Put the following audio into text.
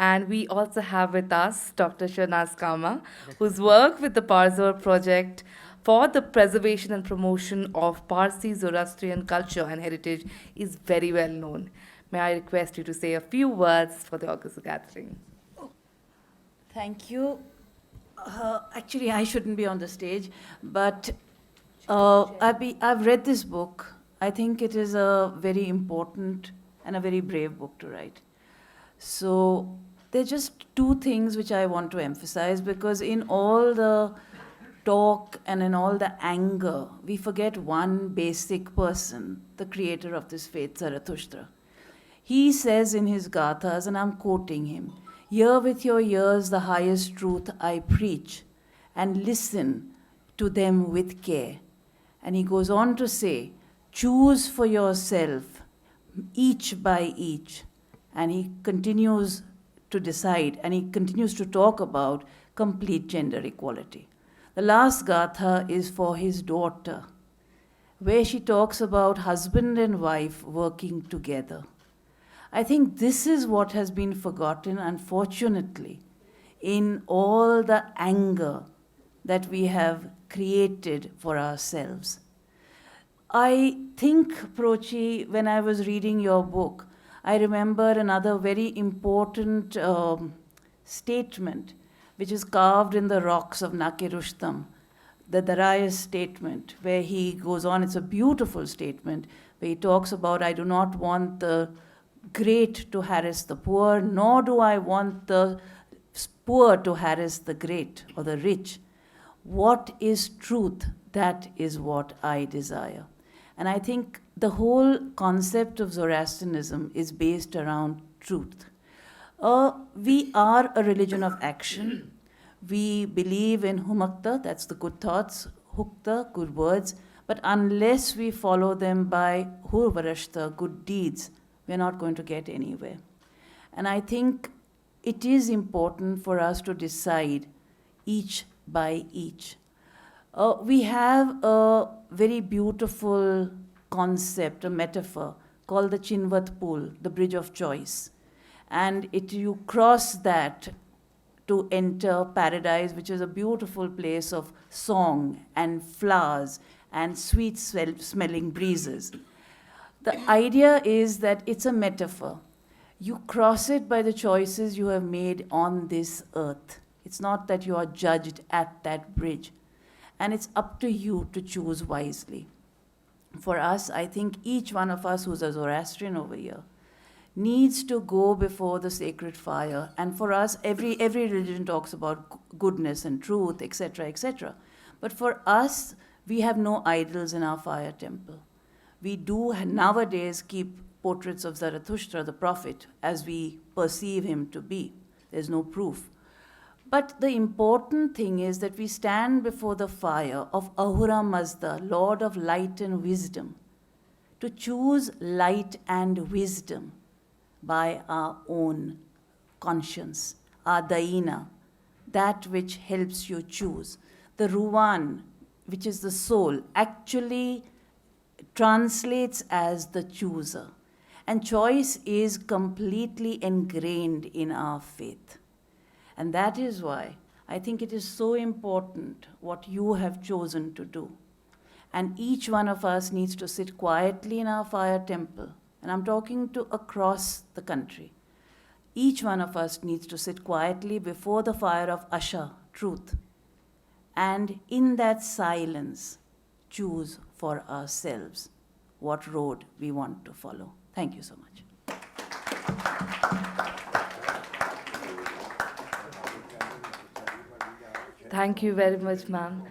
And we also have with us Dr. Shernaz Cama, whose work with the Parzor project for the preservation and promotion of Parsi Zoroastrian culture and heritage is very well known. May I request you to say a few words for the August gathering? Thank you. Actually, I shouldn't be on the stage, but I've read this book. I think it is a very important and a very brave book to write. So there are just two things which I want to emphasize, because in all the talk and in all the anger, we forget one basic person, the creator of this faith, Zarathustra. He says in his Gathas, and I'm quoting him, "Hear with your ears the highest truth I preach, and listen to them with care." And he goes on to say, "Choose for yourself, each by each." And he continues to decide, and he continues to talk about complete gender equality. The last Gatha is for his daughter, where she talks about husband and wife working together. I think this is what has been forgotten, unfortunately, in all the anger that we have created for ourselves. I think, Prochi, when I was reading your book, I remember another very important statement, which is carved in the rocks of Nake Rustam, the Darius statement, where he goes on, it's a beautiful statement, where he talks about, "I do not want the great to harass the poor, nor do I want the poor to harass the great or the rich. What is truth? That is what I desire." And I think the whole concept of Zoroastrianism is based around truth. We are a religion of action. We believe in humakta, that's the good thoughts, hukta, good words, but unless we follow them by hurvarashta, good deeds, we're not going to get anywhere. And I think it is important for us to decide each by each. We have a very beautiful concept, a metaphor, called the Chinvat Pool, the bridge of choice. And you cross that to enter paradise, which is a beautiful place of song and flowers and sweet smelling breezes. The idea is that it's a metaphor. You cross it by the choices you have made on this earth. It's not that you are judged at that bridge. And it's up to you to choose wisely. For us, I think each one of us who's a Zoroastrian over here needs to go before the sacred fire. And for us, every religion talks about goodness and truth, etc., etc. But for us, we have no idols in our fire temple. We do nowadays keep portraits of Zarathustra, the prophet, as we perceive him to be. There's no proof. But the important thing is that we stand before the fire of Ahura Mazda, Lord of light and wisdom, to choose light and wisdom by our own conscience, our daina, that which helps you choose. The Ruwan, which is the soul, actually translates as the chooser. And choice is completely ingrained in our faith. And that is why I think it is so important what you have chosen to do. And each one of us needs to sit quietly in our fire temple. And I'm talking to across the country. Each one of us needs to sit quietly before the fire of Asha, truth. And in that silence, choose for ourselves what road we want to follow. Thank you so much. Thank you very much, ma'am.